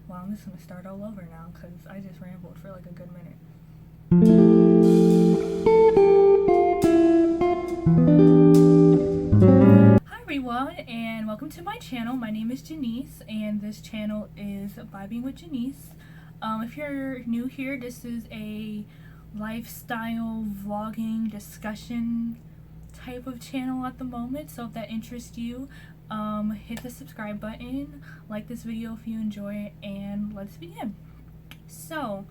Well, I'm just gonna start all over now because I just rambled for like a good minute. Hi everyone, and welcome to my channel. My name is Janice, and this channel is Vibing with Janice. If you're new here, this is a lifestyle vlogging discussion type of channel at the moment. So if that interests you, hit the subscribe button, like this video if you enjoy it, and let's begin. So,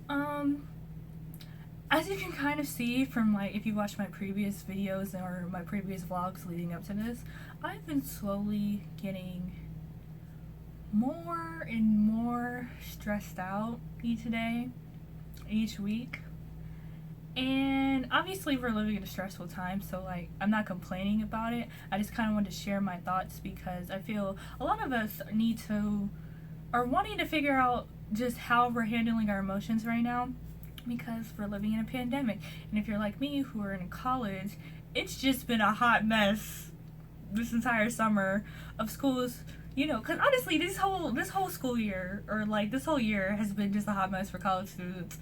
as you can kind of see from, like, if you watched my previous videos or my previous vlogs leading up to this, I've been slowly getting more and more stressed out each day, each week. And obviously we're living in a stressful time, so like I'm not complaining about it. I just kind of wanted to share my thoughts because I feel a lot of us are wanting to figure out just how we're handling our emotions right now, because we're living in a pandemic. And if you're like me, who are in college, it's just been a hot mess this entire summer of schools, you know, because honestly this whole school year, or like this whole year, has been just a hot mess for college students.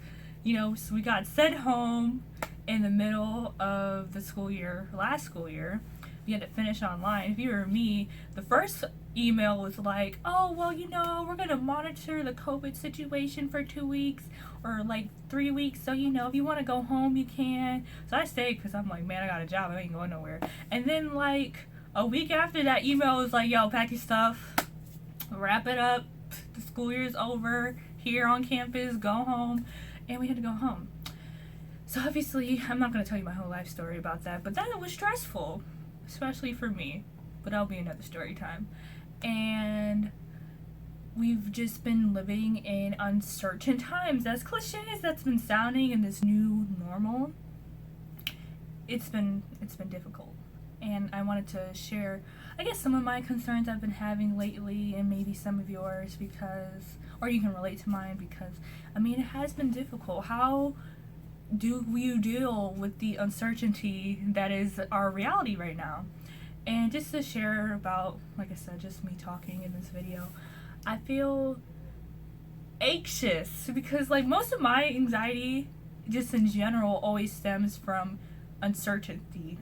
You know, so we got sent home in the middle of the school year, last school year. We had to finish online. If you were me, the first email was like, oh, well, you know, we're going to monitor the COVID situation for 2 weeks or like 3 weeks. So, you know, if you want to go home, you can. So I stayed because I'm like, man, I got a job. I ain't going nowhere. And then like a week after that email was like, yo, pack your stuff, wrap it up. The school year's over here on campus. Go home. And we had to go home. So obviously, I'm not going to tell you my whole life story about that, but that was stressful, especially for me. But that'll be another story time. And we've just been living in uncertain times. As cliche as that's been sounding in this new normal, it's been difficult. And I wanted to share, I guess, some of my concerns I've been having lately, and maybe some of yours, because, or you can relate to mine, because, I mean, it has been difficult. How do you deal with the uncertainty that is our reality right now? And just to share about, like I said, just me talking in this video, I feel anxious because, like, most of my anxiety, just in general, always stems from uncertainty.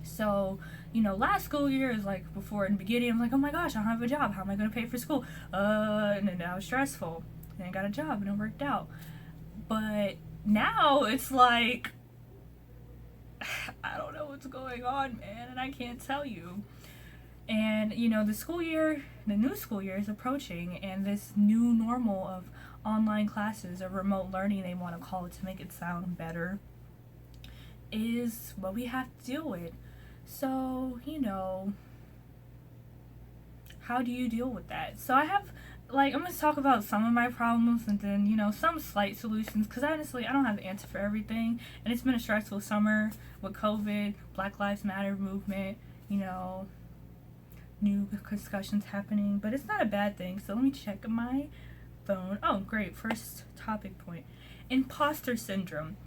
So, you know, last school year is like, before, in the beginning, I'm like, oh my gosh, I don't have a job. How am I going to pay for school? And then now it's stressful. Then I got a job and it worked out. But now it's like, I don't know what's going on, man, and I can't tell you. And, you know, the new school year is approaching, and this new normal of online classes, or remote learning they want to call it to make it sound better, is what we have to deal with. So, you know, how do you deal with that? So I have, like, I'm going to talk about some of my problems and then, you know, some slight solutions, because honestly, I don't have the answer for everything. And it's been a stressful summer with COVID, Black Lives Matter movement, you know, new discussions happening, but it's not a bad thing. So let me check my phone. Oh, great. First topic point. Imposter syndrome.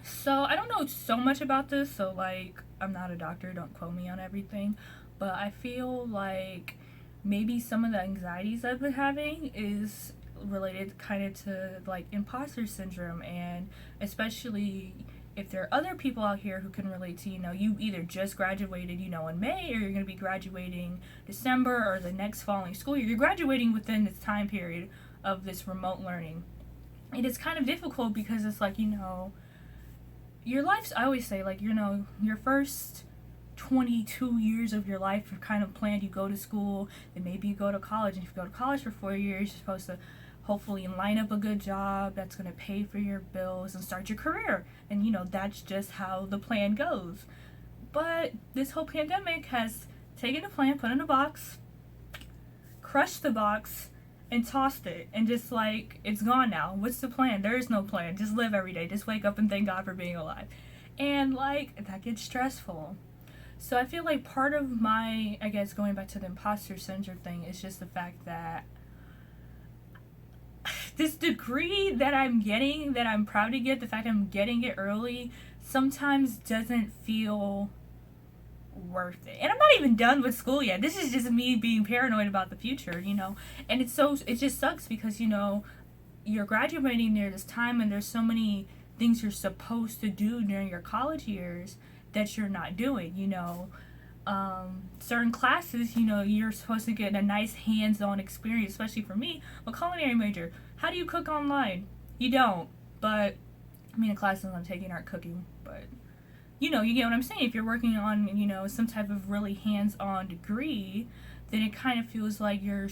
So I don't know so much about this, so like, I'm not a doctor, don't quote me on everything, but I feel like maybe some of the anxieties I've been having is related kind of to like imposter syndrome, and especially if there are other people out here who can relate to, you know, you either just graduated, you know, in May, or you're going to be graduating December or the next following school year. You're graduating within this time period of this remote learning. And it's kind of difficult because it's like, you know, your life's, I always say, like, you know, your first 22 years of your life are kind of planned. You go to school, then maybe you go to college, and if you go to college for 4 years, you're supposed to hopefully line up a good job that's going to pay for your bills and start your career. And, you know, that's just how the plan goes. But this whole pandemic has taken a plan, put it in a box, crushed the box, and tossed it, and just like, it's gone now. What's the plan? There is no plan. Just live every day. Just wake up and thank God for being alive. And like, that gets stressful. So I feel like part of my, I guess, going back to the imposter syndrome thing, is just the fact that this degree that I'm getting, that I'm proud to get, the fact I'm getting it early, sometimes doesn't feel worth it. And I'm not even done with school yet. This is just me being paranoid about the future, you know. And it just sucks because, you know, you're graduating near this time and there's so many things you're supposed to do during your college years that you're not doing, you know. Certain classes, you know, you're supposed to get a nice hands-on experience, especially for me, a culinary major. How do you cook online? You don't. But, I mean, the classes I'm taking aren't cooking, but, you know, you get what I'm saying. If you're working on, you know, some type of really hands-on degree, then it kind of feels like you're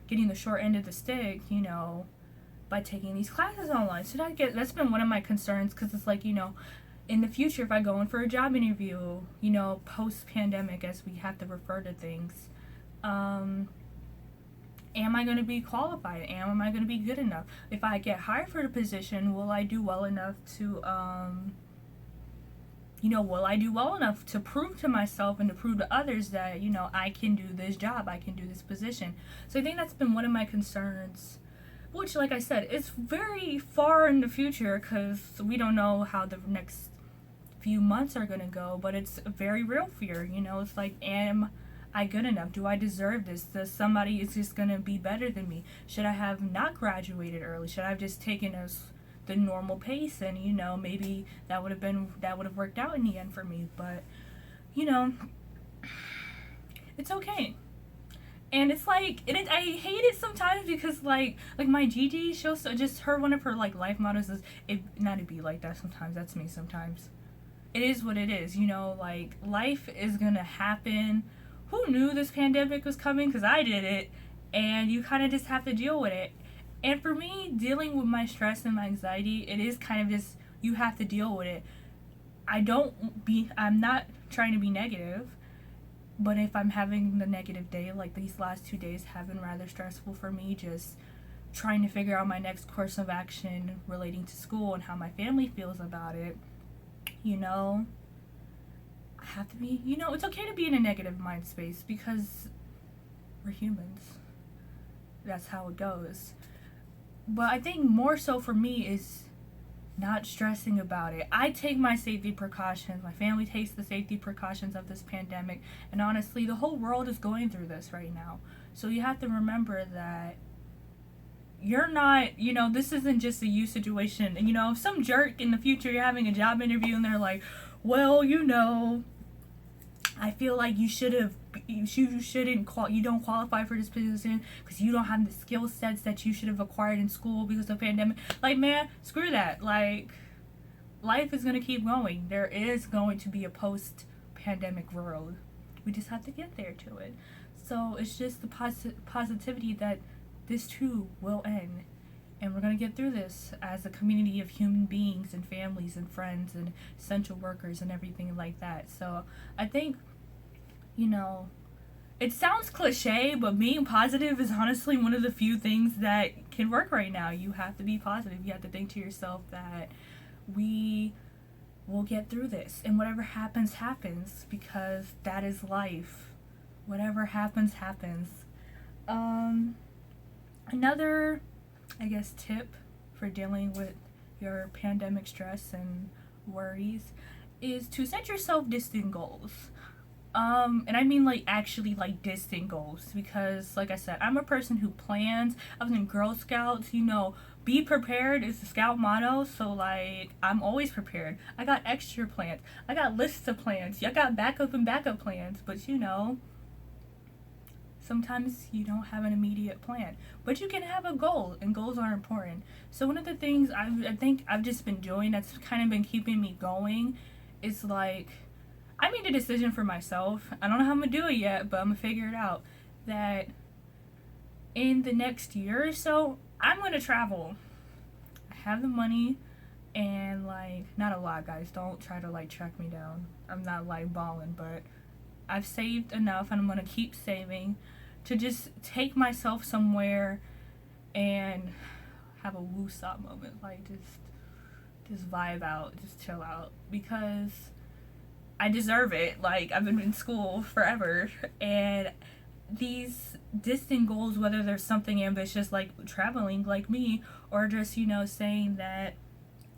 getting the short end of the stick, you know, by taking these classes online. So that's been one of my concerns, because it's like, you know, in the future, if I go in for a job interview, you know, post-pandemic, as we have to refer to things, am I going to be qualified? Am I going to be good enough? If I get hired for the position, will I do well enough to, you know, will I do well enough to prove to myself and to prove to others that, you know, I can do this job, I can do this position. So I think that's been one of my concerns, which, like I said, it's very far in the future because we don't know how the next few months are going to go, but it's a very real fear, you know. It's like, am I good enough? Do I deserve this? Does somebody is just going to be better than me? Should I have not graduated early? Should I have just taken the normal pace, and, you know, maybe that would have worked out in the end for me. But, you know, it's okay. And it's like, I hate it sometimes because, like my Gigi, she'll just, one of her, like, life mottos is, not to be like that sometimes, that's me sometimes. It is what it is, you know, like, life is gonna happen. Who knew this pandemic was coming? Because I did it, and you kind of just have to deal with it. And for me, dealing with my stress and my anxiety, it is kind of just, you have to deal with it. I'm not trying to be negative, but if I'm having the negative day, like these last 2 days have been rather stressful for me, just trying to figure out my next course of action relating to school and how my family feels about it, you know, I have to be, you know, it's okay to be in a negative mind space because we're humans. That's how it goes. But I think more so for me is not stressing about it. I take my safety precautions. My family takes the safety precautions of this pandemic. And honestly, the whole world is going through this right now. So you have to remember that you're not, you know, this isn't just a you situation. And, you know, if some jerk in the future, you're having a job interview and they're like, well, you know, I feel like you don't qualify for this position because you don't have the skill sets that you should have acquired in school because of the pandemic. Like, man, screw that. Like, life is going to keep going. There is going to be a post-pandemic world. We just have to get there to it. So it's just the positivity that this too will end. And we're going to get through this as a community of human beings and families and friends and essential workers and everything like that. So I think, you know, it sounds cliche, but being positive is honestly one of the few things that can work right now. You have to be positive. You have to think to yourself that we will get through this. And whatever happens, happens, because that is life. Whatever happens, happens. Another, I guess, tip for dealing with your pandemic stress and worries is to set yourself distant goals. And I mean, like, actually, like, distant goals, because, like I said, I'm a person who plans. I was in Girl Scouts, you know, be prepared is the Scout motto, so, like, I'm always prepared. I got extra plans. I got lists of plans. I got backup plans, but, you know, sometimes you don't have an immediate plan, but you can have a goal, and goals are important. So one of the things I think I've just been doing that's kind of been keeping me going is, like, I made a decision for myself. I don't know how I'm going to do it yet, but I'm going to figure it out. That in the next year or so, I'm going to travel. I have the money, and, like, not a lot, guys. Don't try to, like, track me down. I'm not, like, balling, but I've saved enough, and I'm going to keep saving to just take myself somewhere and have a woo-stop moment. Like, just vibe out, just chill out, because I deserve it. Like, I've been in school forever, and these distant goals, whether there's something ambitious like traveling like me, or just, you know, saying that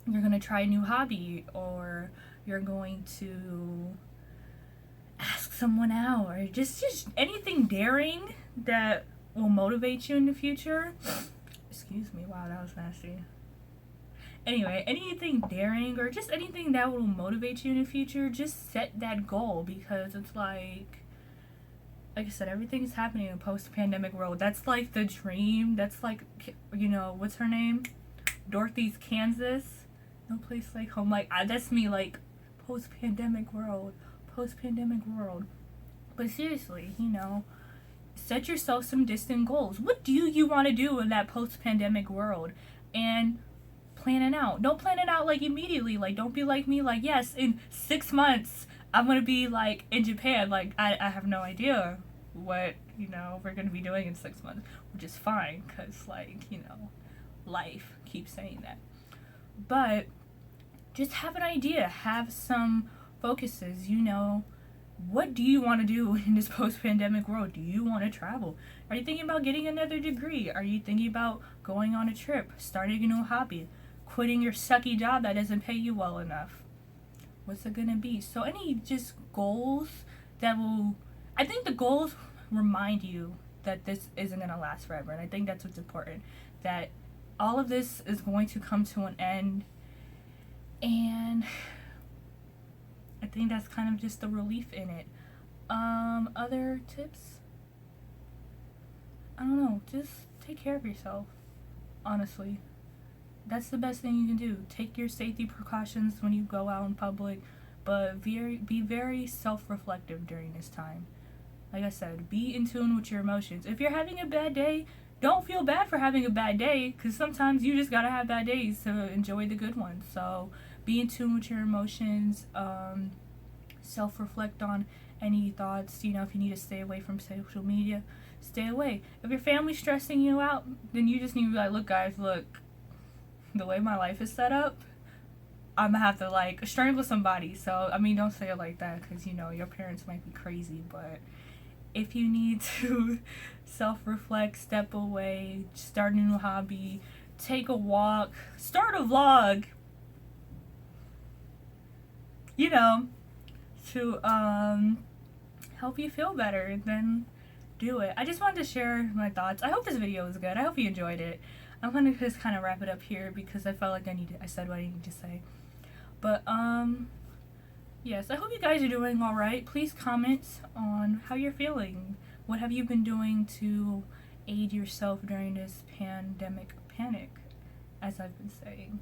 you're going to try a new hobby, or you're going to someone out, or just anything daring that will motivate you in the future. Excuse me, wow, that was nasty. Anyway, anything daring or just anything that will motivate you in the future, just set that goal, because it's like I said, everything's happening in a post-pandemic world. That's like the dream. That's like, you know, what's her name? Dorothy's Kansas. No place like home. Like, that's me, like, post-pandemic world. Post-pandemic world. But seriously, you know, set yourself some distant goals. What do you want to do in that post-pandemic world? And plan it out. Don't plan it out like immediately. Like, don't be like me, like, yes, in 6 months I'm gonna be like in Japan. Like, I have no idea what, you know, we're gonna be doing in 6 months, which is fine, because, like, you know, life keeps saying that. But just have an idea, have some focuses, you know. What do you want to do in this post-pandemic world? Do you want to travel? Are you thinking about getting another degree? Are you thinking about going on a trip, starting a new hobby, quitting your sucky job that doesn't pay you well enough? What's it gonna be? So any just goals that will, I think the goals remind you that this isn't gonna last forever, and I think that's what's important, that all of this is going to come to an end, and I think that's kind of just the relief in it. Other tips? I don't know, just take care of yourself, honestly. That's the best thing you can do. Take your safety precautions when you go out in public, but be very self-reflective during this time. Like I said, be in tune with your emotions. If you're having a bad day, don't feel bad for having a bad day, because sometimes you just gotta have bad days to enjoy the good ones. So be in tune with your emotions, self-reflect on any thoughts. You know, if you need to stay away from social media, stay away. If your family's stressing you out, then you just need to be like, look guys, look, the way my life is set up, I'm gonna have to, like, strangle somebody. So, I mean, don't say it like that, because, you know, your parents might be crazy, but if you need to self-reflect, step away, start a new hobby, take a walk, start a vlog, you know, to help you feel better, then do it. I just wanted to share my thoughts. I hope this video was good. I hope you enjoyed it. I'm gonna just kind of wrap it up here because I felt like I said what I needed to say. But yes, I hope you guys are doing all right. Please comment on how you're feeling. What have you been doing to aid yourself during this pandemic panic, as I've been saying.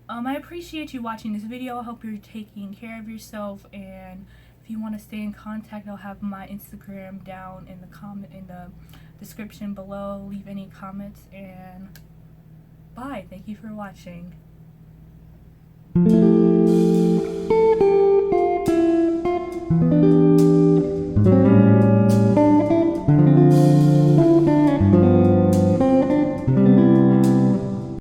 I appreciate you watching this video. I hope you're taking care of yourself, and if you want to stay in contact, I'll have my Instagram down in the description below. Leave any comments, and bye. Thank you for watching.